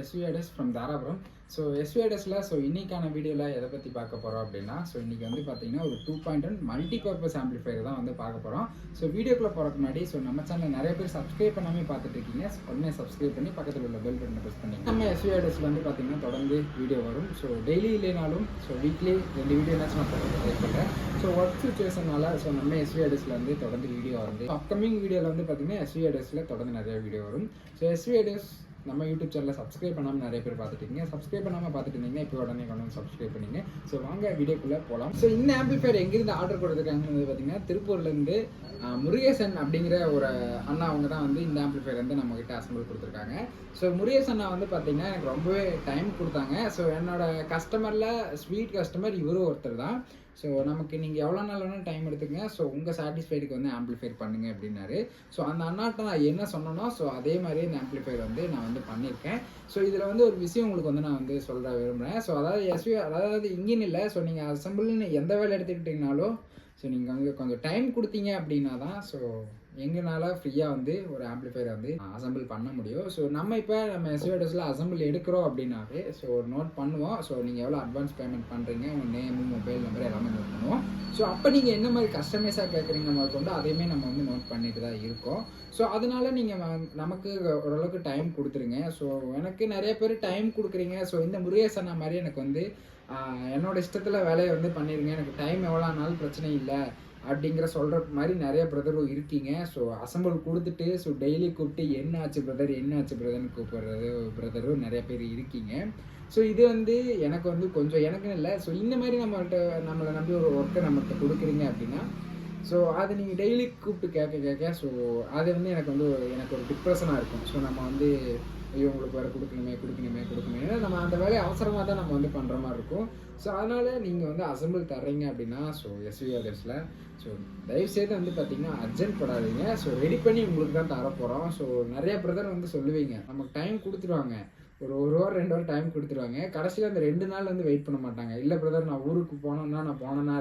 SVIDS from Dharapuram. So SVIDSல இன்னைக்கான வீடியோவில் எதை பற்றி பார்க்க போகிறோம் அப்படின்னா, இன்னைக்கு வந்து பார்த்தீங்கன்னா ஒரு 2.1 மல்டிபர்பஸ் ஆம்பிளிஃபையர் தான் வந்து பார்க்க போகிறோம். வீடியோக்குள்ளே போகிறதுக்கு முன்னாடி நம்ம சேனல் நிறைய பேர் சப்ஸ்கிரைப் பண்ணாமல் பார்த்துட்டு இருக்கீங்க. உடனே சப்ஸ்கிரைப் பண்ணி பக்கத்தில் உள்ள பெல் பட்டனை ப்ரெஸ் பண்ணிங்க. நம்ம SVIDSல வந்து பார்த்தீங்கன்னா தொடர்ந்து வீடியோ வரும். டெய்லி இல்லைனாலும் வீக்லி 2 வீடியோ நான் ட்ரை பண்ணுறேன். ஒர்க் சுச்சுவேஷனால நம்ம SVIDSல வந்து தொடர்ந்து வீடியோ வருது. அப்கமிங் வீடியோவில் வந்து பார்த்தீங்கன்னா SVIDSல தொடர்ந்து நிறைய வீடியோ வரும். SVIDS நம்ம யூடியூப் சேனலில் சப்ஸ்கிரைப் பண்ணாமல் நிறைய பேர் பார்த்துட்டீங்க. சப்ஸ்கிரைப் பண்ணாமல் பார்த்துட்டு இருந்தீங்கன்னா இப்போ உடனே கொண்டு சப்ஸ்கிரைப் பண்ணிங்க. வாங்க வீடியோக்குள்ளே போகலாம். இந்த ஆம்பிளிஃபையர் எங்கேருந்து ஆர்டர் கொடுத்துருக்காங்கன்னு வந்து பார்த்தீங்கன்னா திருப்பூர்லேருந்து முருகேசன் அப்படிங்கிற ஒரு அண்ணா அவங்க தான் வந்து இந்த ஆம்பிளிஃபையர் வந்து நம்மகிட்ட அசம்பிள் கொடுத்துருக்காங்க. முருகேசன் அண்ணா வந்து பார்த்தீங்கன்னா எனக்கு ரொம்பவே டைம் கொடுத்தாங்க. என்னோட கஸ்டமரில் ஸ்வீட் கஸ்டமர் இவரும் ஒருத்தர் தான். நமக்கு நீங்கள் எவ்வளோ நாள் வேணும் டைம் எடுத்துங்க. உங்கள் சாட்டிஸ்ஃபைடுக்கு வந்து ஆம்பிளிஃபையர் பண்ணுங்க அப்படின்னாரு. அந்த அண்ணாட்ட நான் என்ன சொன்னனோ அதே மாதிரி இந்த ஆம்பிளிஃபையர் வந்து நான் வந்து பண்ணியிருக்கேன். இதில் வந்து ஒரு விஷயம் உங்களுக்கு வந்து நான் வந்து சொல்ல விரும்புகிறேன். அதாவது இங்கேன்னு இல்லை, நீங்கள் அசம்பிள்னு எந்த வேலை எடுத்துக்கிட்டிங்கனாலும் நீங்கள் அங்கே கொஞ்சம் டைம் கொடுத்தீங்க அப்படின்னா தான் எங்களால் ஃப்ரீயாக வந்து ஒரு ஆம்பிளிஃபையர் வந்து அசம்பிள் பண்ண முடியும். நம்ம SVIDSல அசம்பிள் எடுக்கிறோம் அப்படின்னாவே ஒரு நோட் பண்ணுவோம். நீங்கள் எவ்வளோ அட்வான்ஸ் பேமெண்ட் பண்ணுறீங்க, உங்கள் நேமு, மொபைல் நம்பர் எல்லாமே நோட் பண்ணுவோம். அப்போ நீங்கள் என்ன மாதிரி கஸ்டமைஸாக கேட்குறீங்க கொண்டு அதையுமே நம்ம வந்து நோட் பண்ணிட்டு தான் இருக்கோம். அதனால நீங்கள் நமக்கு ஓரளவுக்கு டைம் கொடுத்துருங்க. எனக்கு நிறைய பேர் டைம் கொடுக்குறீங்க. இந்த முருகேசன் மாதிரி எனக்கு வந்து என்னோட இஷ்டத்தில் வேலையை வந்து பண்ணிடுங்க, எனக்கு டைம் எவ்வளோ ஆனாலும் பிரச்சனை இல்லை அப்படிங்கிற சொல்கிற மாதிரி நிறைய பிரதரும் இருக்கீங்க. அசம்பிள் கொடுத்துட்டு டெய்லி கூப்பிட்டு என்ன ஆச்சு பிரதர்னு கூப்பிடுறது பிரதரும் நிறைய பேர் இருக்கீங்க. இது வந்து எனக்கு வந்து கொஞ்சம் எனக்குன்னு இல்லை. இந்த மாதிரி நம்மளை நம்பி ஒரு ஒர்க்கை நம்மகிட்ட கொடுக்குறீங்க அப்படின்னா அதை நீங்கள் டெய்லி கூப்பிட்டு கேட்க அது வந்து எனக்கு ஒரு டிப்ரெஷனாக இருக்கும். நம்ம வந்து ஐயோ உங்களுக்கு வேறு கொடுக்கணுமே நம்ம அந்த வேலையை அவசரமாக தான் நம்ம வந்து பண்ணுற மாதிரி இருக்கும். அதனால் நீங்கள் வந்து அசம்பிள் தர்றீங்க அப்படின்னா SVIDSல தயவுசெய்து வந்து பார்த்தீங்கன்னா அர்ஜென்ட் படாதீங்க. ரெடி பண்ணி உங்களுக்கு தான் தரப்போகிறோம். நிறைய பிரதர் வந்து சொல்லுவீங்க, நமக்கு டைம் கொடுத்துருவாங்க, ஒரு வாரம் 2 வாரம் டைம் கொடுத்துருவாங்க. கடைசியில் அந்த 2 நாள் வந்து வெயிட் பண்ண மாட்டாங்க. இல்லை பிரதர் நான் ஊருக்கு போனேன்னா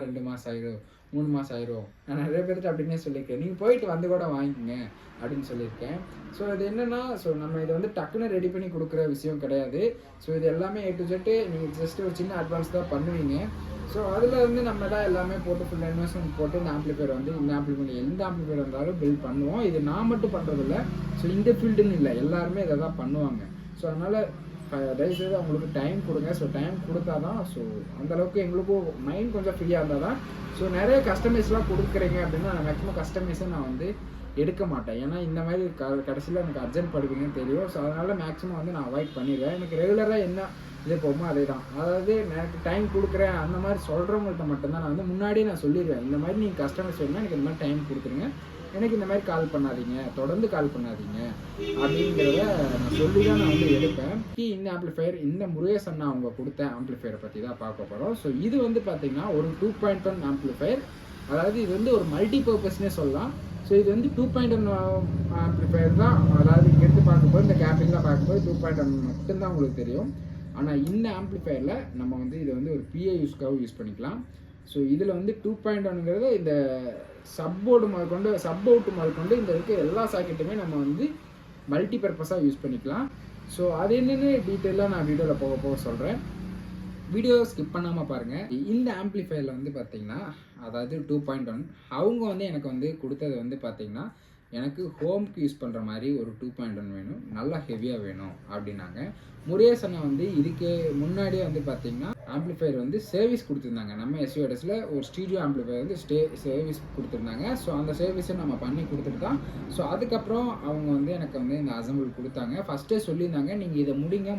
2 மாதம் ஆயிடும், 3 மாதம் ஆயிரும். நான் நிறைய பேர்கிட்ட அப்படின்னே சொல்லியிருக்கேன், நீங்கள் போயிட்டு வந்து கூட வாங்கிக்கோங்க அப்படின்னு சொல்லியிருக்கேன். இது என்னென்னா நம்ம இதை வந்து டக்குன்னு ரெடி பண்ணி கொடுக்குற விஷயம் கிடையாது. இது எல்லாமே A to Z நீங்கள் ஜஸ்ட் ஒரு சின்ன அட்வான்ஸ் தான் பண்ணுவீங்க. அதில் வந்து நம்ம தான் எல்லாமே போட்டு ஃபுல் இன்வெஸ்ட்மெண்ட் போட்டு இந்த ஆம்பிளிஃபையர் எந்த ஆம்பிளிஃபையர் இருந்தாலும் பில்ட் பண்ணுவோம். இது நான் மட்டும் பண்ணுறதில்ல, இந்த ஃபீல்டுன்னு இல்லை, எல்லாருமே இதை தான் பண்ணுவாங்க. அதனால் தயவுசெய்து அவங்களுக்கு டைம் கொடுங்க. டைம் கொடுத்தா தான் அந்தளவுக்கு எங்களுக்கும் மைண்ட் கொஞ்சம் ஃப்ரீயாக இருந்தால் தான். நிறைய கஸ்டமைஸ்லாம் கொடுக்குறீங்க அப்படின்னா நான் மேக்ஸிமம் கஸ்டமைஸை நான் வந்து எடுக்க மாட்டேன். ஏன்னா இந்த மாதிரி கடைசியில் எனக்கு அர்ஜென்ட் படுவீங்கன்னு தெரியும். அதனால் மேக்ஸிமம் வந்து நான் அவாய்ட் பண்ணிடுவேன். எனக்கு ரெகுலராக என்ன இது போகுமோ அதே தான். அதாவது எனக்கு டைம் கொடுக்குறேன் அந்த மாதிரி சொல்கிறவங்கள்ட்ட மட்டும்தான் நான் வந்து முன்னாடியே நான் சொல்லிடுவேன், இந்த மாதிரி நீங்கள் கஸ்டமர்ஸ் வேணும்னா எனக்கு இந்த மாதிரி டைம் கொடுத்துருங்க, எனக்கு இந்த மாதிரி கால் பண்ணாதீங்க, தொடர்ந்து கால் பண்ணாதீங்க அப்படிங்கிறத நான் சொல்லி தான் நான் வந்து எடுப்பேன். இந்த ஆம்பிளிஃபையர் இந்த முருகேசன் அவங்க கொடுத்த ஆம்பிளிஃபையரை பற்றி தான் பார்க்க போகிறோம். இது வந்து பார்த்தீங்கன்னா ஒரு 2.1 ஆம்பிளிஃபையர். அதாவது இது வந்து ஒரு மல்டிபர்பஸ்னே சொல்லலாம். இது வந்து 2.1 ஆம்பிளிஃபையர் தான். அதாவது எடுத்து பார்க்கும்போது இந்த கேப்பிங்லாம் பார்க்கும்போது 2.1 மட்டும்தான் உங்களுக்கு தெரியும். ஆனால் இந்த ஆம்பிளிஃபையரில் நம்ம வந்து இதை வந்து ஒரு PA யூஸ்க்காக யூஸ் பண்ணிக்கலாம். இதில் வந்து 2.1ங்கிறது இந்த சப் அவுட் முதற்கொண்டு இந்த இருக்க எல்லா சாக்கெட்டுமே நம்ம வந்து மல்டிபர்பஸாக யூஸ் பண்ணிக்கலாம். அது என்னென்னு டீட்டெயிலாக நான் வீடியோவில் போக சொல்கிறேன். வீடியோ ஸ்கிப் பண்ணாமல் பாருங்கள். இந்த ஆம்பிளிஃபையரில் வந்து பார்த்தீங்கன்னா அதாவது 2.1 அவங்க வந்து எனக்கு வந்து கொடுத்தது வந்து பார்த்தீங்கன்னா எனக்கு ஹோம்க்கு யூஸ் பண்ணுற மாதிரி ஒரு 2.1 வேணும், நல்லா ஹெவியாக வேணும் அப்படின்னாங்க. முருகேசனை வந்து இதுக்கு முன்னாடியே வந்து பார்த்தீங்கன்னா ஆம்பிளிஃபையர் வந்து சர்வீஸ் கொடுத்துருந்தாங்க. நம்ம SVIDSல ஒரு ஸ்டீரியோ ஆம்பிளிஃபையர் வந்து சர்வீஸ் கொடுத்துருந்தாங்க. அந்த சர்வீஸை நம்ம பண்ணி கொடுத்துட்டு தான் அதுக்கப்புறம் அவங்க வந்து எனக்கு வந்து இந்த அசம்பிள் கொடுத்தாங்க. ஃபஸ்ட்டே சொல்லியிருந்தாங்க, நீங்கள் இதை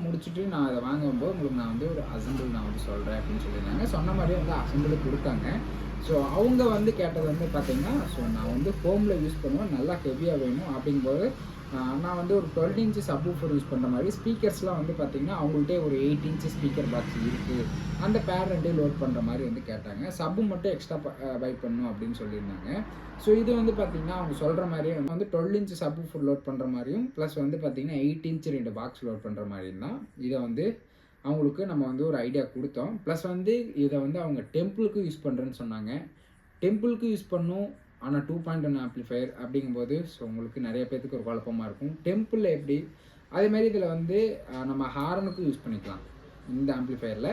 முடிச்சுட்டு நான் அதை வாங்கும்போது உங்களுக்கு நான் வந்து ஒரு அசம்பிள் நான் வந்து சொல்கிறேன் அப்படின்னு சொல்லியிருந்தாங்க. சொன்ன மாதிரியே வந்து அசம்பிள் கொடுத்தாங்க. அவங்க வந்து கேட்டது வந்து பார்த்தீங்கன்னா நான் வந்து ஹோமில் யூஸ் பண்ணுவேன், நல்லா ஹெவியாக வேணும் அப்படிங்கும்போது நான் வந்து ஒரு 12 இன்ச்சு சப்வூஃபர் யூஸ் பண்ணுற மாதிரி ஸ்பீக்கர்ஸ்லாம் வந்து பார்த்தீங்கன்னா அவங்கள்ட்டே ஒரு 8 இன்ச்சு ஸ்பீக்கர் பாக்ஸ் இருக்குது, அந்த பேர் 2 லோட் பண்ணுற மாதிரி வந்து கேட்டாங்க. சப்பு மட்டும் எக்ஸ்ட்ரா பை பண்ணணும் அப்படின்னு சொல்லியிருந்தாங்க. இது வந்து பார்த்தீங்கன்னா அவங்க சொல்கிற மாதிரியே வந்து 12 இன்ச்சு சப்வூஃபர் லோட் பண்ணுற மாதிரியும் ப்ளஸ் வந்து பார்த்தீங்கன்னா 8 இன்ச்சு 2 பாக்ஸ் லோட் பண்ணுற மாதிரியும் தான் இதை வந்து அவங்களுக்கு நம்ம வந்து ஒரு ஐடியா கொடுத்தோம். ப்ளஸ் வந்து இதை வந்து அவங்க டெம்பிளுக்கு யூஸ் பண்ணுறேன்னு சொன்னாங்க. டெம்பிளுக்கு யூஸ் பண்ணும், ஆனால் 2.1 ஆம்பிளிஃபையர் அப்படிங்கும்போது உங்களுக்கு நிறைய பேர்த்துக்கு ஒரு குழப்பமாக இருக்கும். டெம்பிளில் எப்படி அதேமாதிரி இதில் வந்து நம்ம ஹாரனுக்கும் யூஸ் பண்ணிக்கலாம். இந்த ஆம்ப்ளிஃபையரில்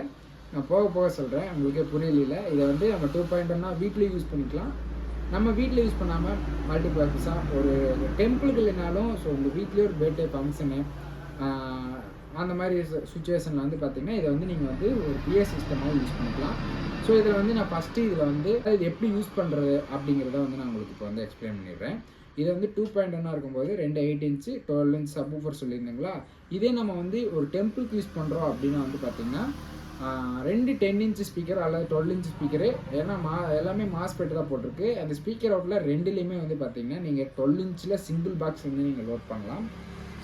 நான் போக போக சொல்கிறேன், உங்களுக்கே புரியல. இதை வந்து நம்ம 2.1னா வீட்லேயும் யூஸ் பண்ணிக்கலாம். நம்ம வீட்டில் யூஸ் பண்ணாமல் மல்டிபர்பஸாக ஒரு டெம்பிளுக்கு இல்லைனாலும் ஸோ உங்கள் வீட்லேயே ஒரு பர்த்டே ஃபங்க்ஷனு அந்த மாதிரி சுச்சுவேஷனில் வந்து பார்த்திங்கன்னா இதை வந்து நீங்கள் வந்து ஒரு பிஎஸ் சிஸ்டமாக யூஸ் பண்ணிக்கலாம். ஸோ இதில் வந்து நான் ஃபஸ்ட்டு இதில் வந்து இது எப்படி யூஸ் பண்ணுறது அப்படிங்கிறத வந்து நான் உங்களுக்கு இப்போ வந்து எக்ஸ்பிளைன் பண்ணிடுறேன். இதை வந்து 2.1 இருக்கும்போது 2 8 இன்ச்சு 12 இன்ச் சப்வூஃபர் சொல்லியிருந்தீங்களா. இதே நம்ம வந்து ஒரு டெம்பிளுக்கு யூஸ் பண்ணுறோம் அப்படின்னா வந்து பார்த்திங்கன்னா 2 10 இன்ச் ஸ்பீக்கர் அல்லது 12 இன்ச் ஸ்பீக்கரு. ஏன்னா எல்லாமே மாஸ்பெட் தான் போட்டிருக்கு. அந்த ஸ்பீக்கர் அவுட்டில் ரெண்டுலேயுமே வந்து பார்த்திங்கன்னா நீங்கள் 12 இன்ச்சில் சிங்கிள் பாக்ஸ் வந்து நீங்கள் லோட் பண்ணலாம்.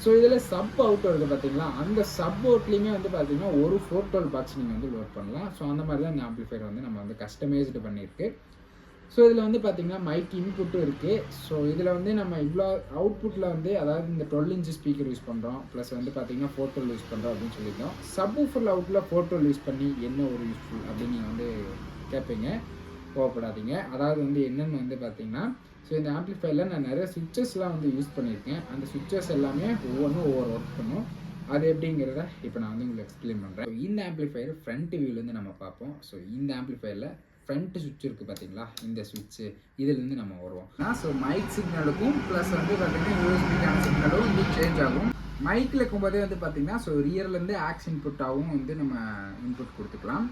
ஸோ இதில் சப் அவுட் வருது பார்த்தீங்களா, அந்த சப் அவுட்லேயுமே வந்து பார்த்திங்கன்னா ஒரு 412 பாக்ஸ் நீங்கள் வந்து லோட் பண்ணலாம். ஸோ அந்த மாதிரி தான் இந்த ஆம்ப்ளிஃபையர் வந்து நம்ம வந்து கஸ்டமைஸ்டு பண்ணியிருக்கு. ஸோ இதில் வந்து பார்த்திங்கன்னா மைக் இன்புட்டும் இருக்குது. ஸோ இதில் வந்து நம்ம இவ்வளோ அவுட்புட்டில் வந்து அதாவது இந்த 12 இன்ச் ஸ்பீக்கர் யூஸ் பண்ணுறோம், ப்ளஸ் வந்து பார்த்திங்கன்னா 412 யூஸ் பண்ணுறோம் அப்படின்னு சொல்லியிருந்தோம். சப்வூஃபர் அவுட்டில் 412 யூஸ் பண்ணி என்ன ஒரு யூஸ்ஃபுல் அப்படின்னு நீங்கள் வந்து கேட்பீங்க. கோவப்படாதீங்க. அதாவது வந்து என்னென்னு வந்து பார்த்திங்கன்னா ஸோ இந்த ஆம்ப்ளிஃபையரில் நான் நிறைய சுவிட்சஸ்லாம் வந்து யூஸ் பண்ணியிருக்கேன். அந்த சுவிட்சஸ் எல்லாமே ஒவ்வொன்றும் ஒவ்வொரு ஒர்க் பண்ணும். அது எப்படிங்கிறத இப்போ நான் வந்து உங்களுக்கு எக்ஸ்பிளைன் பண்ணுறேன். ஸோ இந்த ஆம்ப்ளிஃபையர் ஃப்ரண்ட் வியூலேருந்து நம்ம பார்ப்போம். ஸோ இந்த ஆம்ப்ளிஃபையரில் ஃப்ரண்ட் சுவிட்ச் இருக்குது பார்த்தீங்களா, இந்த சுவிட்சு இதிலேருந்து நம்ம வருவோம். ஸோ மைக் சிக்னலுக்கும் ப்ளஸ் வந்து பார்த்திங்கன்னா யூஎஸ்பிக்கான சிக்னலும் வந்து சேஞ்ச் ஆகும். மைக்கில் இருக்கும்போதே வந்து பார்த்திங்கன்னா ஸோ ரியர்லேருந்து ஆக்ஸ் இன்புட்டாகவும் வந்து நம்ம இன்புட் கொடுத்துக்கலாம்.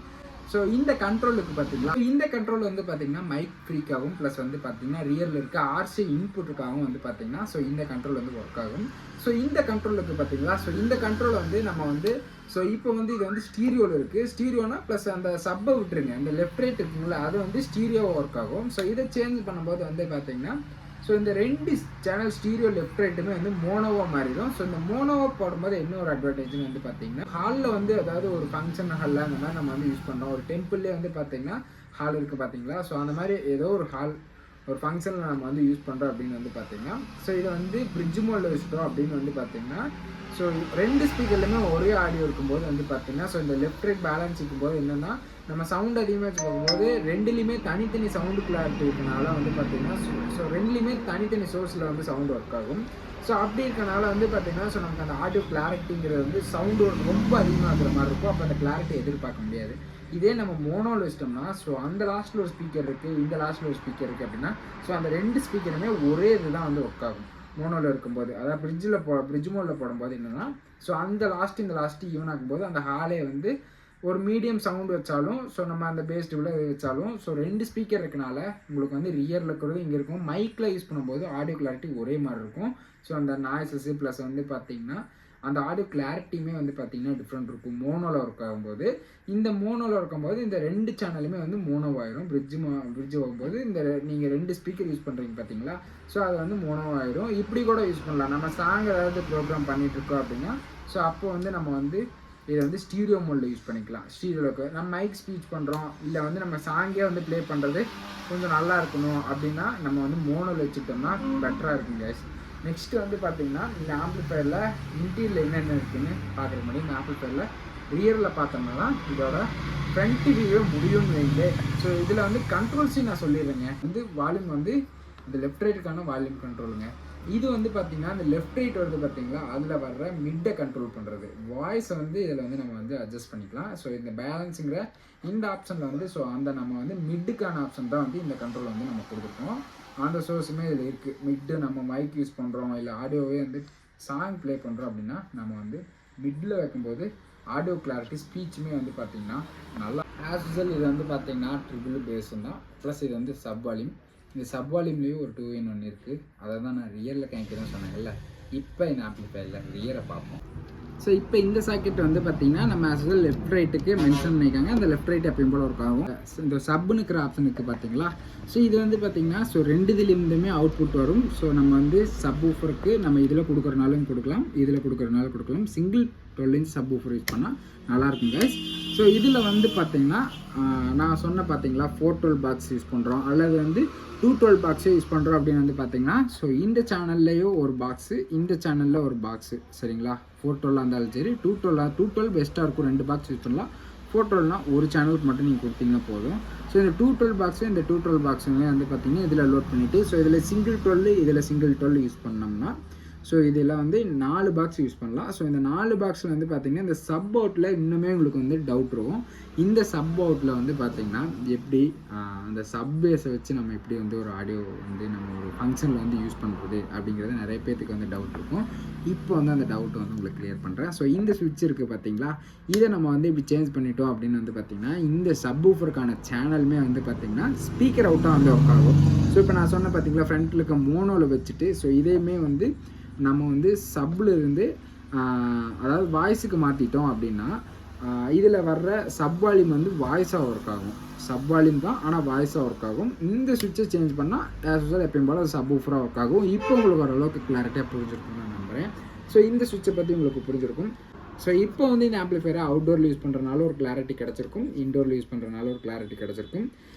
ஸோ இந்த கண்ட்ரோலுக்கு பார்த்தீங்களா, இந்த கண்ட்ரோல் வந்து பார்த்தீங்கன்னா மைக் ஃப்ரீக்காகவும் ப்ளஸ் வந்து பார்த்தீங்கன்னா ரியரில் இருக்க ஆர்சி இன்புட்டுக்காகவும் வந்து பார்த்தீங்கன்னா ஸோ இந்த கண்ட்ரோல் வந்து ஒர்க் ஆகும். ஸோ இந்த கண்ட்ரோலுக்கு பார்த்தீங்களா, ஸோ இந்த கண்ட்ரோல் வந்து நம்ம வந்து ஸோ இப்போ வந்து இது வந்து ஸ்டீரியோவில் இருக்குது. ஸ்டீரியோனா ப்ளஸ் அந்த சப்பை விட்டுருங்க, அந்த லெஃப்ட் ரைட் இருக்குங்களா, அது வந்து ஸ்டீரியோ ஒர்க் ஆகும். ஸோ இதை சேஞ்ச் பண்ணும்போது வந்து பார்த்தீங்கன்னா ஸோ இந்த 2 சேனல் ஸ்டீரியோ லெஃப்ட் ரைட்டுமே வந்து மோனோவாக மாறிடும். ஸோ இந்த மோனோவாக போடும்போது என்ன ஒரு அட்வான்டேஜ்னு வந்து பார்த்தீங்கன்னா ஹாலில் வந்து அதாவது ஒரு ஃபங்க்ஷன் ஹாலில் அந்த மாதிரி நம்ம வந்து யூஸ் பண்ணுறோம். ஒரு டெம்பிள்லேயே வந்து பார்த்தீங்கன்னா ஹால் இருக்குது பார்த்தீங்களா. ஸோ அந்த மாதிரி ஏதோ ஒரு ஹால் ஒரு ஃபங்க்ஷனில் நம்ம வந்து யூஸ் பண்ணுறோம் அப்படின்னு வந்து பார்த்தீங்கன்னா ஸோ இதை வந்து பிரிட்ஜ் மோடில் வச்சுட்டோம் அப்படின்னு வந்து பார்த்தீங்கன்னா ஸோ 2 ஸ்பீக்கர்லையுமே ஒரே ஆடியோ இருக்கும்போது வந்து பார்த்தீங்கன்னா ஸோ இந்த லெஃப்ட் ரைட் பேலன்ஸ் இருக்கும்போது என்னென்னா நம்ம சவுண்ட் அதிகமாக வச்சு பார்க்கும்போது ரெண்டுலேயுமே தனித்தனி சவுண்டு கிளாரிட்டி இருக்கனால வந்து பார்த்திங்கன்னா ஸோ ரெண்டுலேயுமே தனித்தனி சோர்ஸில் வந்து சவுண்டு ஒர்க் ஆகும். ஸோ அப்படி இருக்கனால வந்து பார்த்திங்கன்னா ஸோ நமக்கு அந்த ஆடியோ கிளாரிட்டிங்கிறது வந்து சவுண்டு ரொம்ப அதிகமாகிற மாதிரி இருக்கும். அப்போ அந்த கிளாரிட்டி எதிர்பார்க்க முடியாது. இதே நம்ம மோனோவில் வச்சிட்டோம்னா ஸோ அந்த லாஸ்ட்டில் ஒரு ஸ்பீக்கர் இருக்குது, இந்த லாஸ்ட்டில் ஒரு ஸ்பீக்கர் இருக்குது அப்படின்னா ஸோ அந்த 2 ஸ்பீக்கருமே ஒரே இது தான் வந்து ஒர்க் ஆகும். மோனோவில் இருக்கும்போது அதாவது பிரிட்ஜ் மோடில் போடும்போது என்னென்னா ஸோ அந்த லாஸ்ட்டு இந்த லாஸ்ட்டு ஈவன் ஆகும்போது அந்த ஹாலே வந்து ஒரு மீடியம் சவுண்டு வச்சாலும் ஸோ நம்ம அந்த பேஸ் டியூவில் வச்சாலும் ஸோ 2 ஸ்பீக்கர் இருக்கனால உங்களுக்கு வந்து ரியரில் இருக்கிறது இங்கே இருக்கும். மைக்கில் யூஸ் பண்ணும்போது ஆடியோ கிளாரிட்டி ஒரே மாதிரி இருக்கும். ஸோ அந்த நாய்ஸஸு ப்ளஸ் வந்து பார்த்திங்கன்னா அந்த ஆடியோ கிளாரிட்டியுமே வந்து பார்த்திங்கன்னா டிஃப்ரெண்ட் இருக்கும் மோனோவில் ஒர்க் ஆகும்போது. இந்த மோனோவில் இருக்கும்போது இந்த 2 சேனலுமே வந்து மோனோவாயிரும். பிரிட்ஜ் ஆகும்போது இந்த நீங்கள் 2 ஸ்பீக்கர் யூஸ் பண்ணுறீங்க பார்த்தீங்களா, ஸோ அது வந்து மோனோவாயிரும். இப்படி கூட யூஸ் பண்ணலாம். நம்ம சாங் ஏதாவது ப்ரோக்ராம் பண்ணிகிட்ருக்கோம் அப்படின்னா ஸோ அப்போ வந்து நம்ம வந்து இதை வந்து ஸ்டீரியோ மோடில் யூஸ் பண்ணிக்கலாம். ஸ்டீரியோவுக்கு நம்ம மைக் ஸ்பீச் பண்ணுறோம் இல்லை வந்து நம்ம சாங்கே வந்து ப்ளே பண்ணுறது கொஞ்சம் நல்லா இருக்கணும் அப்படின்னா நம்ம வந்து மோனோவில் வச்சுக்கிட்டோம்னா பெட்டராக இருக்கும் கேஸ். நெக்ஸ்ட்டு வந்து பார்த்திங்கன்னா இந்த ஆம்ப்ளிஃபையரில் இன்டீரியரில் என்னென்ன இருக்குதுன்னு பார்க்குற மாதிரி இந்த ஆம்ப்ளிஃபையரில் ரியரில் பார்த்தோம்னா தான் இதோட ஃப்ரண்ட் வியூவே முடியும்னு வைங்க. ஸோ இதில் வந்து கண்ட்ரோல்ஸையும் நான் சொல்லிடுறேங்க. வந்து வால்யூம் வந்து இந்த லெஃப்ட் ரைட்டுக்கான வால்யூம் கண்ட்ரோலுங்க. இது வந்து பார்த்திங்கன்னா இந்த லெஃப்ட் ரைட் வருது பார்த்தீங்களா, அதில் வர்ற மிட்டை கண்ட்ரோல் பண்ணுறது. வாய்ஸை வந்து இதில் வந்து நம்ம வந்து அட்ஜஸ்ட் பண்ணிக்கலாம். ஸோ இந்த பேலன்ஸுங்கிற இந்த ஆப்ஷனில் வந்து ஸோ அந்த நம்ம வந்து மிட்டுக்கான ஆப்ஷன் தான் வந்து இந்த கண்ட்ரோல் வந்து நம்ம கொடுத்துருக்கோம். அந்த சோர்ஸுமே இதில் இருக்குது. மிட்டு நம்ம மைக் யூஸ் பண்ணுறோம் இல்லை ஆடியோவே வந்து சாங் ப்ளே பண்ணுறோம் அப்படின்னா நம்ம வந்து மிட்டில் வைக்கும்போது ஆடியோ கிளாரிட்டி ஸ்பீச்சுமே வந்து பார்த்திங்கன்னா நல்லா ஆஸ் யூசுவல். இது வந்து பார்த்திங்கன்னா ட்ரிபிள் பேஸும் தான், ப்ளஸ் இது வந்து சப் வால்யூம். இந்த சப் வால்யூம்லேயும் ஒரு 2-in-1 இருக்குது. அதை தான் நான் ரியரில் கணக்கிறேன்னு சொன்னாங்கல்ல. இப்போ இந்த ஆம்ப்ளிஃபையரில் ரியரை பார்ப்போம். ஸோ இப்போ இந்த சாக்கெட் வந்து பார்த்திங்கன்னா நம்ம ஆஸ் யூசுவல் லெஃப்ட் ரைட்டுக்கு மென்ஷன் பண்ணியிருக்காங்க. அந்த லெஃப்ட் ரைட் எப்பயும் போல் ஒர்க் ஆகும். இந்த சப்புன்னு இருக்கிற ஆப்ஷன் இருக்குது பார்த்தீங்களா. ஸோ இது வந்து பார்த்திங்கன்னா ஸோ 2 இதுலேருந்துமே அவுட்புட் வரும். ஸோ நம்ம வந்து சப் ஊஃபருக்கு நம்ம இதில் கொடுக்குறனாலும் கொடுக்கலாம், இதில் கொடுக்குறனாலும் கொடுக்கலாம். Single 12 inch subwoofer use பண்ணால் நல்லாயிருக்கும் கைஸ். ஸோ இதில் வந்து பார்த்திங்கன்னா நான் சொன்ன பார்த்தீங்களா 412 பாக்ஸ் யூஸ் பண்ணுறோம் அல்லது வந்து 212 பாக்ஸே யூஸ் பண்ணுறோம் அப்படின்னு வந்து பார்த்திங்கன்னா ஸோ இந்த சேனல்லையும் ஒரு பாக்ஸு, இந்த சேனலில் ஒரு பாக்ஸு, சரிங்களா. 412 இருந்தாலும் சரி 212 பெஸ்ட்டாக இருக்கும். 2 பாக்ஸ் யூஸ் பண்ணலாம். 412னா ஒரு சேனலுக்கு மட்டும் நீங்கள் கொடுத்தீங்கன்னா போதும். ஸோ இந்த 212 பாக்ஸும் இந்த 212 பாக்ஸுமே வந்து பார்த்திங்கன்னா இதில் லோட் பண்ணிவிட்டு ஸோ இதில் சிங்கிள் 12 இதில் சிங்கிள் 12 யூஸ் பண்ணோம்னா ஸோ இதெல்லாம் வந்து 4 பாக்ஸ் யூஸ் பண்ணலாம். ஸோ இந்த 4 பாக்ஸில் வந்து பார்த்திங்கன்னா இந்த சப் அவுட்டில் இன்னுமே உங்களுக்கு வந்து டவுட் இருக்கும். இந்த சப் அவுட்டில் வந்து பார்த்திங்கன்னா எப்படி அந்த சப் பேஸை வச்சு நம்ம எப்படி வந்து ஒரு ஆடியோ வந்து நம்ம ஒரு ஃபங்க்ஷனில் வந்து யூஸ் பண்ணுறது அப்படிங்கிறது நிறைய பேருக்கு வந்து டவுட் இருக்கும். இப்போ வந்து அந்த டவுட்டை வந்து உங்களுக்கு கிளியர் பண்ணுறேன். ஸோ இந்த ஸ்விட்ச் இருக்குது பார்த்தீங்களா, இதை நம்ம வந்து இப்படி சேஞ்ச் பண்ணிட்டோம் அப்படின்னு வந்து பார்த்திங்கன்னா இந்த சப் ஊஃபருக்கான சேனலுமே வந்து பார்த்திங்கன்னா ஸ்பீக்கர் அவுட்டாக வந்து ஒர்க் ஆகும். ஸோ இப்போ நான் சொன்ன பார்த்தீங்களா ஃப்ரண்ட்டில் இருக்க மோனோவில் வச்சுட்டு, ஸோ இதையுமே வந்து நம்ம வந்து சப்பில் இருந்து அதாவது வாய்ஸுக்கு மாற்றிட்டோம் அப்படின்னா இதில் வர்ற சப் வால்யூம் வந்து வாய்ஸாக ஒர்க் ஆகும். சப் வால்யூம் தான், ஆனால் வாய்ஸாக ஒர்க் ஆகும். இந்த சுவிட்சை சேஞ்ச் பண்ணால் ஆஸ் யூசுவல் எப்பயும் போல் அது சப் ஊஃபராக ஒர்க் ஆகும். இப்போ உங்களுக்கு ஓரளவுக்கு கிளாரிட்டியாக புரிஞ்சிருக்கும்னு நான் நம்புகிறேன். ஸோ இந்த சுவிட்சை பற்றி உங்களுக்கு புரிஞ்சிருக்கும். ஸோ இப்போ வந்து இந்த ஆம்ப்ளிஃபையரை அவுட்டோரில் யூஸ் பண்ணுறதுனால ஒரு கிளாரிட்டி கிடச்சிருக்கும், இன்டோரில் யூஸ் பண்ணுறதுனால ஒரு கிளாரிட்டி கிடச்சிருக்கும்.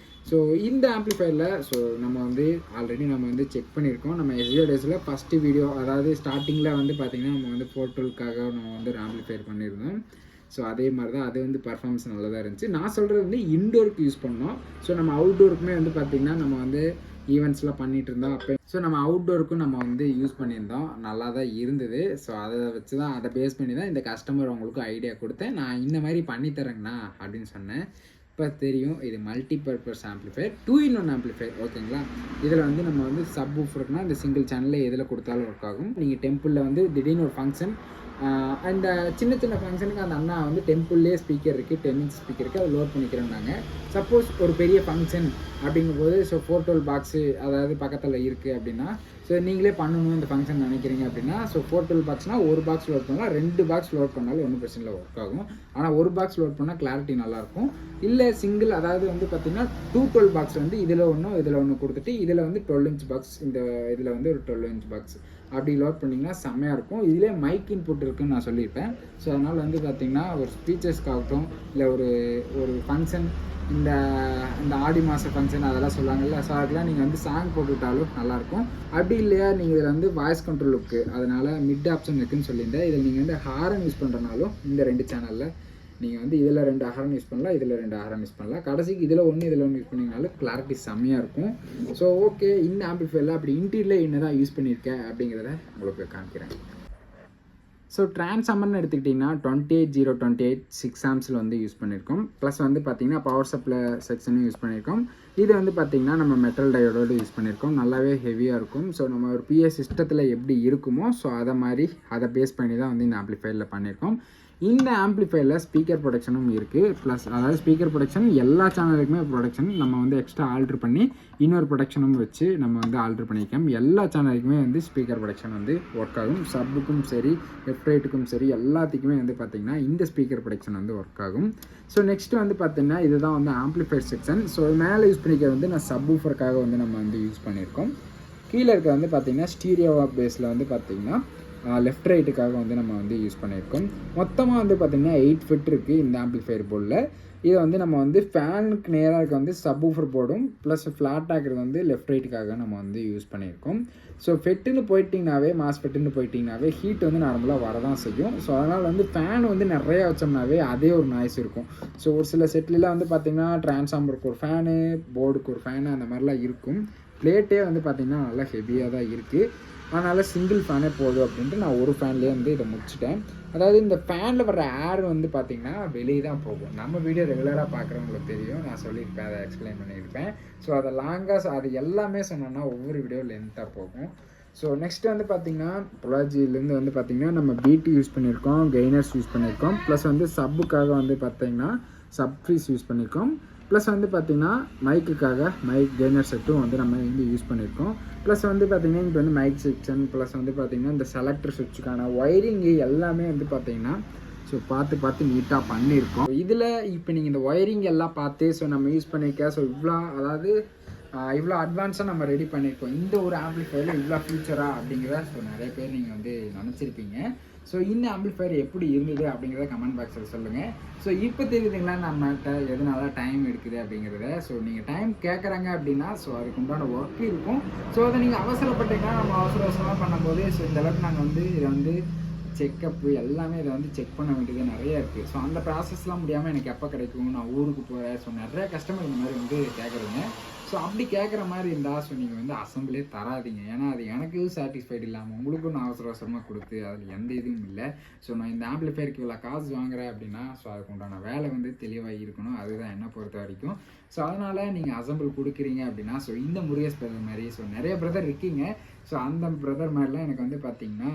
ஸோ இந்த ஆம்ப்ளிஃபையரில் ஸோ நம்ம வந்து ஆல்ரெடி நம்ம வந்து செக் பண்ணியிருக்கோம். நம்ம SVODஸில் ஃபஸ்ட்டு வீடியோ, அதாவது ஸ்டார்டிங்கில் வந்து பார்த்திங்கன்னா நம்ம வந்து போர்ட்டலுக்காக நம்ம வந்து ஒரு ஆம்ப்ளிஃபையர் பண்ணியிருந்தோம். ஸோ அதே மாதிரி தான் அது வந்து பர்ஃபார்மன்ஸ் நல்லா தான் இருந்துச்சு. நான் சொல்கிறது வந்து இன்டோருக்கு யூஸ் பண்ணோம். ஸோ நம்ம அவுட்டோருக்குமே வந்து பார்த்திங்கன்னா நம்ம வந்து ஈவெண்ட்ஸ்லாம் பண்ணிகிட்டு இருந்தோம். அப்போ ஸோ நம்ம அவுட்டோருக்கும் நம்ம வந்து யூஸ் பண்ணியிருந்தோம், நல்லா தான் இருந்தது. ஸோ அதை வச்சு தான், அதை பேஸ் பண்ணி தான் இந்த கஸ்டமர் அவங்களுக்கு ஐடியா கொடுத்தேன். நான் இந்த மாதிரி பண்ணித்தரேங்கண்ணா அப்படின்னு சொன்னேன். இப்போ தெரியும் இது multi purpose amplifier, 2-in-1 amplifier. ஓகேங்களா, இதில் வந்து நம்ம வந்து சப் ஊஃபருக்குனா இந்த சிங்கிள் சேனலில் எதில் கொடுத்தாலும் ஒர்க் ஆகும். நீங்கள் டெம்பிளில் வந்து திடீர்னு ஒரு ஃபங்க்ஷன், அந்த சின்ன சின்ன ஃபங்க்ஷனுக்கு அந்த அண்ணா வந்து டெம்பிள்லேயே ஸ்பீக்கர் இருக்குது, 10 inch ஸ்பீக்கர் இருக்குது, அதை லோட் பண்ணிக்கிறோம்னாங்க. சப்போஸ் ஒரு பெரிய ஃபங்க்ஷன் அப்படிங்கும்போது ஸோ 412 பாக்ஸு அதாவது பக்கத்தில் இருக்குது அப்படின்னா, ஸோ நீங்களே பண்ணணும் இந்த ஃபங்க்ஷன் நினைக்கிறீங்க அப்படின்னா, ஸோ 412 பாக்ஸ்னால் ஒரு பாக்ஸ் லோட் பண்ணலாம், 2 பாக்ஸ் லோட் பண்ணாலும் ஒன்றும் பிரச்சனை இல்லை, ஒர்க் ஆகும். ஆனால் ஒரு பாக்ஸ் லோட் பண்ணால் கிளாரிட்டி நல்லாயிருக்கும். இல்லை சிங்கிள், அதாவது வந்து பார்த்திங்கன்னா 212 பாக்ஸ் வந்து இதில் ஒன்று கொடுத்துட்டு இதில் வந்து 12 inch பாக்ஸ், இந்த இதில் வந்து ஒரு 12 inch பாக்ஸ் அப்படி லோட் பண்ணிங்கன்னா செம்மையாக இருக்கும். இதிலே மைக் இன்புட் இருக்குதுன்னு நான் சொல்லியிருப்பேன். ஸோ அதனால் வந்து பார்த்திங்கன்னா ஒரு ஸ்பீச்சர்ஸ்க்காகட்டும், இல்லை ஒரு ஃபங்க்ஷன், இந்த ஆடி மாத ஃபங்க்ஷன் அதெல்லாம் சொல்லுவாங்கல்ல, ஸோ அதெல்லாம் நீங்கள் வந்து சாங் போட்டுவிட்டாலும் நல்லாயிருக்கும். அப்படி இல்லையா நீங்கள் இதில் வந்து வாய்ஸ் கண்ட்ரோல் இருக்குது, அதனால் மிட் ஆப்ஷன் இருக்குதுன்னு சொல்லியிருந்தேன். இதில் நீங்கள் வந்து ஹாரன் யூஸ் பண்ணுறனாலும் இந்த 2 சேனலில் நீங்கள் வந்து இதில் 2 ஹாரன் யூஸ் பண்ணலாம், இதில் 2 ஹாரன் யூஸ் பண்ணலாம். கடைசிக்கு இதில் ஒன்று யூஸ் பண்ணிங்கனாலும் கிளாரிட்டி செம்மையாக இருக்கும். ஸோ ஓகே, இந்த ஆம்ப்ளிஃபையரில் அப்படி இன்டீரியரில் என்ன தான் யூஸ் பண்ணியிருக்கேன் அப்படிங்கிறத உங்களுக்கு காமிக்கிறேன். ஸோ ட்ரான்ஸ்ஃபார்மர்னு எடுத்துக்கிட்டிங்கன்னா 28028 6 ஆம்ஸில் வந்து யூஸ் பண்ணியிருக்கோம். ப்ளஸ் வந்து பார்த்திங்கன்னா பவர் சப்ளை செக்ஷனும் யூஸ் பண்ணியிருக்கோம். இது வந்து பார்த்திங்கன்னா நம்ம மெட்டல் டயோடோடு யூஸ் பண்ணியிருக்கோம். நல்லாவே ஹெவியாக இருக்கும். ஸோ நம்ம ஒரு PS சிஸ்டத்தில் எப்படி இருக்குமோ ஸோ அதை பேஸ் பண்ணி தான் வந்து இந்த ஆம்ப்ளிஃபையரில் பண்ணியிருக்கோம். இந்த ஆம்ப்ளிஃபையரில் ஸ்பீக்கர் ப்ரொடக்ஷனும் இருக்குது. ப்ளஸ் அதாவது ஸ்பீக்கர் ப்ரொடக்ஷன் எல்லா சேனலுக்குமே ப்ரொடக்ஷன் நம்ம வந்து எக்ஸ்ட்ரா ஆல்ட்ரு பண்ணி இன்னொரு ப்ரொடக்ஷனும் வச்சு நம்ம வந்து ஆல்ட்ரு பண்ணியிருக்கோம். எல்லா சேனலுக்குமே வந்து ஸ்பீக்கர் ப்ரொடக்ஷன் வந்து ஒர்க் ஆகும். சப்புக்கும் சரி, லெஃப்ட் ரைட்டுக்கும் சரி, எல்லாத்துக்குமே வந்து பார்த்திங்கன்னா இந்த ஸ்பீக்கர் ப்ரொடக்ஷன் வந்து ஒர்க் ஆகும். ஸோ நெக்ஸ்ட்டு வந்து பார்த்திங்கன்னா இதுதான் வந்து ஆம்ப்ளிஃபையர் செக்ஷன். ஸோ மேலே யூஸ் பண்ணிக்கிறது வந்து நான் சப் ஊஃபருக்காக வந்து நம்ம வந்து யூஸ் பண்ணியிருக்கோம். கீழே இருக்க வந்து பார்த்திங்கன்னா ஸ்டீரியோ பேஸில் வந்து பார்த்திங்கன்னா லெஃப்ட் ரைட்டுக்காக வந்து நம்ம வந்து யூஸ் பண்ணியிருக்கோம். மொத்தமாக வந்து பார்த்திங்கன்னா 8 feet இருக்குது இந்த ஆம்ப்ளிஃபையர் போர்டில். இதை வந்து நம்ம வந்து ஃபேனுக்கு நேராக இருக்க வந்து சப் ஊஃபர் போர்டும் ப்ளஸ் ஃப்ளாட் ஆக்கிறது வந்து லெஃப்ட் ரைட்டுக்காக நம்ம வந்து யூஸ் பண்ணியிருக்கோம். ஸோ ஃபெட்டுன்னு போயிட்டிங்கனாவே, மாஸ் ஃபெட்டுன்னு போயிட்டிங்கனாவே ஹீட் வந்து நார்மலாக வரதான் செய்யும். ஸோ அதனால் வந்து ஃபேன் வந்து நிறையா வச்சோம்னாவே அதே ஒரு நாய்ஸ் இருக்கும். ஸோ ஒரு சில செட்லாம் வந்து பார்த்திங்கன்னா ட்ரான்ஸ்ஃபார்மருக்கு ஒரு ஃபேனு, போர்டுக்கு ஒரு ஃபேனு, அந்த மாதிரிலாம் இருக்கும். பிளேட்டே வந்து பார்த்திங்கன்னா நல்லா ஹெவியாக தான் இருக்குது. அதனால் சிங்கிள் ஃபேனே போதும் அப்படின்ட்டு நான் ஒரு ஃபேன்லேயே வந்து இதை முடிச்சிட்டேன். அதாவது இந்த ஃபேனில் வர்ற ஏர் வந்து பார்த்திங்கன்னா வெளியே தான் போகும். நம்ம வீடியோ ரெகுலராக பார்க்குறவங்களுக்கு தெரியும், நான் சொல்லியிருப்பேன், அதை எக்ஸ்பிளைன் பண்ணியிருப்பேன். ஸோ அதை அது எல்லாமே சொன்னோன்னா ஒவ்வொரு வீடியோ லென்த்தாக போகும். ஸோ நெக்ஸ்ட்டு வந்து பார்த்திங்கன்னா பொலாஜிலேருந்து வந்து பார்த்திங்கன்னா நம்ம BT யூஸ் பண்ணியிருக்கோம், கெய்னர்ஸ் யூஸ் பண்ணியிருக்கோம். ப்ளஸ் வந்து சப்புக்காக வந்து பார்த்திங்கன்னா சப் ஃப்ரீஸ் யூஸ் பண்ணியிருக்கோம். ப்ளஸ் வந்து பார்த்திங்கன்னா மைக்குக்காக மைக் கெய்னர் செட்டும் வந்து நம்ம வந்து யூஸ் பண்ணியிருக்கோம். ப்ளஸ் வந்து பார்த்திங்கன்னா இப்போ வந்து மைக் செக்ஷன், ப்ளஸ் வந்து பார்த்திங்கன்னா இந்த செலக்டர் சுவிட்சுக்கான ஒயரிங்கு எல்லாமே வந்து பார்த்திங்கன்னா ஸோ பார்த்து நீட்டாக பண்ணியிருக்கோம். இதில் இப்போ நீங்கள் இந்த ஒயரிங் எல்லாம் பார்த்து ஸோ நம்ம யூஸ் பண்ணியிருக்க ஸோ இவ்வளோ அட்வான்ஸாக நம்ம ரெடி பண்ணியிருக்கோம். இந்த ஒரு ஆம்ப்ளிஃபையரில் இவ்வளோ ஃபியூச்சராக அப்படிங்கிறத ஸோ நிறைய பேர் நீங்கள் வந்து நினச்சிருப்பீங்க. ஸோ இந்த ஆம்ப்ளிஃபையர் எப்படி இருந்தது அப்படிங்கிறத கமெண்ட் பாக்ஸில் சொல்லுங்கள். ஸோ இப்போ தெரியுதுங்களா நம்மகிட்ட எதனால டைம் எடுக்குது அப்படிங்கிறத. ஸோ நீங்கள் டைம் கேட்குறாங்க அப்படின்னா ஸோ அதுக்கு உண்டான ஒர்க் இருக்கும். ஸோ அதை நீங்கள் அவசரப்பட்டீங்கன்னா நம்ம அவசரமாக பண்ணும்போது ஸோ இந்த அளவுக்கு நாங்கள் வந்து இதை வந்து செக்கப்பு எல்லாமே இதை வந்து செக் பண்ண வேண்டியது நிறையா இருக்குது. ஸோ அந்த ப்ராசஸ்லாம் முடியாமல் எனக்கு எப்போ கிடைக்கும், நான் ஊருக்கு போகிறேன். ஸோ நிறைய கஸ்டமர் இந்த மாதிரி வந்து கேட்குறீங்க. ஸோ ஸோ அப்படி கேட்குற மாதிரி இருந்தால் ஸோ நீங்கள் வந்து அசம்பிளே தராதிங்க. ஏன்னா அது எனக்கு சாட்டிஸ்ஃபைடு இல்லாமல் உங்களுக்கும் நான் அவசரமாக கொடுத்து அதில் எந்த இதுவும் இல்லை. ஸோ நான் இந்த ஆம்பிளிஃபையருக்கு இவ்வளோ காசு வாங்குறேன் அப்படின்னா ஸோ அதுக்கு உண்டான வேலை வந்து தெளிவாக இருக்கணும். அதுதான் என்னை பொறுத்த வரைக்கும். ஸோ அதனால் நீங்கள் அசம்பிள் கொடுக்குறீங்க அப்படின்னா ஸோ இந்த முருகேஷ் பிரதர் மாதிரி ஸோ நிறைய பிரதர் இருக்கீங்க. ஸோ அந்த பிரதர் மாதிரிலாம் எனக்கு வந்து பார்த்திங்கன்னா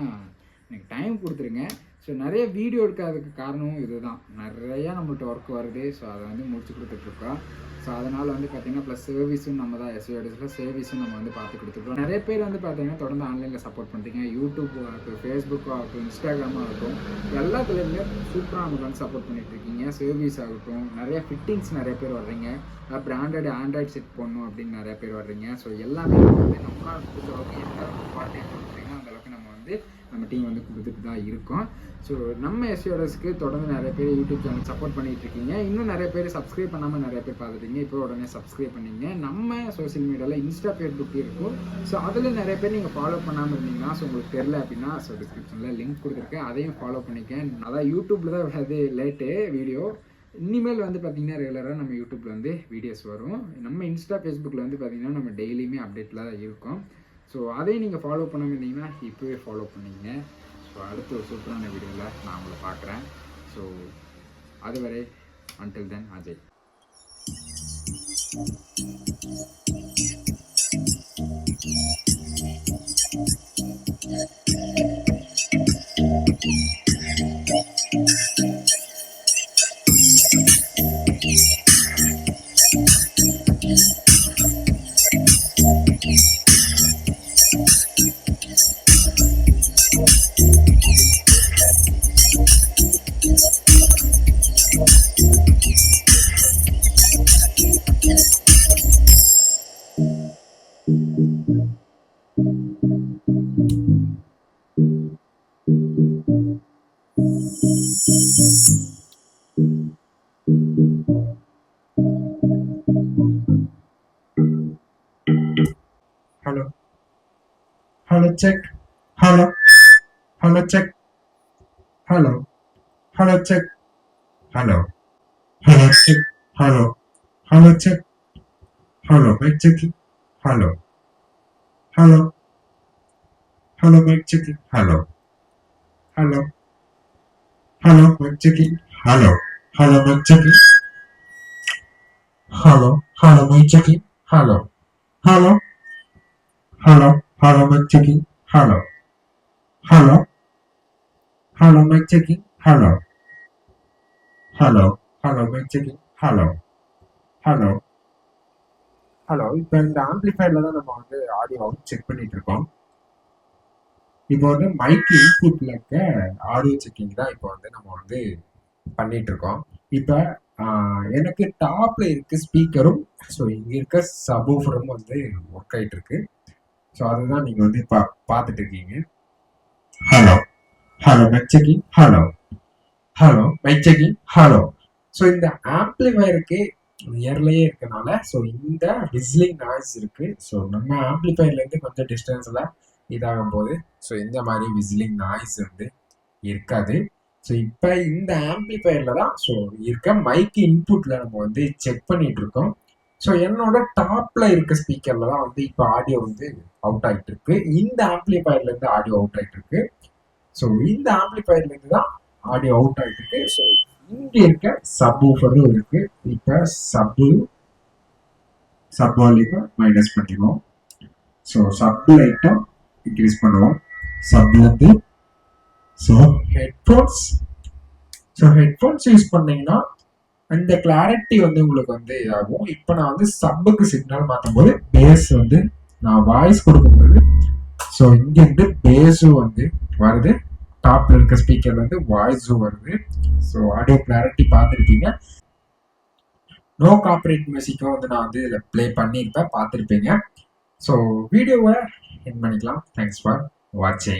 எனக்கு டைம் கொடுத்துருங்க. ஸோ நிறைய வீடியோ எடுக்காததுக்கு காரணமும் இதுதான். நிறையா நம்மள்ட்ட ஒர்க் வருது. ஸோ அதை வந்து முடிச்சு கொடுத்துட்ருக்கோம். ஸோ அதனால் வந்து பார்த்திங்கன்னா ப்ளஸ் சர்வீஸும் நம்ம தான் எஸ்ஓஎடிஎஸில் சர்வீஸும் நம்ம வந்து பார்த்து கொடுத்துருக்கோம். நிறைய பேர் வந்து பார்த்திங்கன்னா தொடர்ந்து ஆன்லைனில் சப்போர்ட் பண்ணுறீங்க. யூடியூப் ஆகட்டும், ஃபேஸ்புக் ஆகட்டும், இன்ஸ்டாகிராம் ஆகட்டும், எல்லாத்துலேயுமே சூப்பராக நமக்கு வந்து சப்போர்ட் பண்ணிகிட்ருக்கீங்க. சர்வீஸ் ஆகட்டும், நிறைய ஃபிட்டிங்ஸ் நிறைய பேர் வர்றீங்க. பிராண்டட் ஆண்ட்ராய்டு செட் பண்ணணும் அப்படின்னு நிறைய பேர் வர்றீங்க. ஸோ எல்லாமே வந்து நம்மளால் கொடுத்த அளவுக்கு எந்த குவாலிட்டி கொடுக்குறீங்களோ அந்தளவுக்கு நம்ம வந்து நம்ம டீம் வந்து கொடுத்துட்டு தான் இருக்கோம். ஸோ நம்ம எஸ்ஓஎஸ்க்கு தொடர்ந்து நிறைய பேர் யூடியூப் சேனல் சப்போர்ட் பண்ணிட்டு இருக்கீங்க. இன்னும் நிறைய பேர் சப்ஸ்கிரைப் பண்ணாமல் நிறைய பேர் பார்த்துட்டீங்க. இப்போ உடனே சப்ஸ்கிரைப் பண்ணிங்க. நம்ம சோஷியல் மீடியாவில் இன்ஸ்டா, ஃபேஸ்புக் இருக்கும். ஸோ அதில் நிறைய பேர் நீங்கள் ஃபாலோ பண்ணாமல் இருந்தீங்கன்னா ஸோ உங்களுக்கு தெரில அப்படின்னா ஸோ டிஸ்கிரிப்ஷனில் லிங்க் கொடுத்துருக்கேன், அதையும் ஃபாலோ பண்ணிக்க. அதான் யூடியூப்பில் தான் அது லேட்டு வீடியோ. இனிமேல் வந்து பார்த்திங்கன்னா ரெகுலராக நம்ம யூடியூப்பில் வந்து வீடியோஸ் வரும். நம்ம இன்ஸ்டா, ஃபேஸ்புக்கில் வந்து பார்த்திங்கன்னா நம்ம டெய்லியுமே அப்டேட்டில் தான் இருக்கும். ஸோ அதையும் நீங்கள் ஃபாலோ பண்ணாமல் இருந்தீங்கன்னா இப்போவே ஃபாலோ பண்ணிங்க. ஸோ அடுத்த ஒரு சூப்பரான வீடியோவில் நான் உங்களை பார்க்குறேன். ஸோ அதுவரை until then Ajay. Hello. Hello, check. Hello. Hello, check. Hello. Hello, check. Hello. Hello, check. Hello. Hello, check. Hello, mic checking. Hello. Hello. Hello, mic checking. Hello. Hello. Hello, mic checking. Hello. Hello, mic checking. Hello. Hello, mic checking. Hello. Hello. Hello. Hello, mic checking. Hello. Hello. Hello, mic checking. Hello. Hello. Hello, mic checking. Hello. Hello. Hello. இப்போ இந்த ஆம்பிளிஃபையர்ல தான் நம்ம வந்து audio check பண்ணிட்டு இருக்கோம். இப்போ வந்து mic இன்புட்ல இருக்க ஆடியோ செக்கிங் தான் இப்போ வந்து நம்ம வந்து பண்ணிட்டு இருக்கோம். இப்போ எனக்கு டாப்ல இருக்க ஸ்பீக்கரும் ஸோ இங்க இருக்க சப்வூஃபரும் வந்து ஒர்க் ஆயிட்டு இருக்கு. ஸோ அதுதான் நீங்க வந்து பார்த்துட்டு இருக்கீங்க. Hello. Hello, mike checking. Hello. Hello, mike checking. Hello. So இந்த ஆம்பிளிஃபையருக்கு நியர்லயே இருக்கனால ஸோ இந்த விசிலிங் நாய்ஸ் இருக்கு. ஸோ நம்ம ஆம்பிளிஃபையர்ல இருந்து கொஞ்சம் டிஸ்டன்ஸ்ல இதாகும் போது ஸோ இந்த மாதிரி விசிலிங் நாய்ஸ் வந்து இருக்காது. ஸோ இப்போ இந்த ஆம்பிளிஃபையர்ல தான் ஸோ இருக்க மைக் இன்புட்ல நம்ம வந்து செக் பண்ணிட்டு இருக்கோம். ஸோ என்னோட டாப்ல இருக்க ஸ்பீக்கர்ல தான் வந்து இப்போ ஆடியோ வந்து அவுட் ஆகிட்டு இருக்கு. இந்த ஆம்பிளிஃபையர்ல இருந்து ஆடியோ அவுட் ஆகிட்டு இருக்கு. ஸோ இந்த ஆம்பிளிஃபையர்ல இருந்து தான் ஆடியோ அவுட் ஆகிட்டு இருக்கு. ஸோ இங்க இருக்க சப்வூஃபரும் இருக்கு. இப்ப சப் வால்யூம் மைனஸ் பண்ணிடுவோம். ஸோ சப் லைட்டும் இன்க்ரீஸ் பண்ணுவோம். சப்ல இருந்து ஸோ ஹெட்ஃபோன்ஸ் யூஸ் பண்ணீங்கன்னா அந்த கிளாரிட்டி வந்து உங்களுக்கு வந்து இதாகும். இப்போ நான் வந்து சப்புக்கு சிக்னல் மாற்றும் போது பேஸ் வந்து நான் வாய்ஸ் கொடுக்கும்போது ஸோ இங்கிருந்து பேஸும் வந்து வருது. டாப்ல இருக்க ஸ்பீக்கர்ல வந்து வாய்ஸும் வருது. ஸோ ஆடியோ கிளாரிட்டி பார்த்துருப்பீங்க. நோ காப்பரேட் மியூசிக்கும் வந்து நான் வந்து இதில் ப்ளே பண்ணியிருப்பேன், பார்த்துருப்பீங்க. ஸோ வீடியோவை என் பண்ணிக்கலாம். தேங்க்ஸ் ஃபார் வாட்சிங்.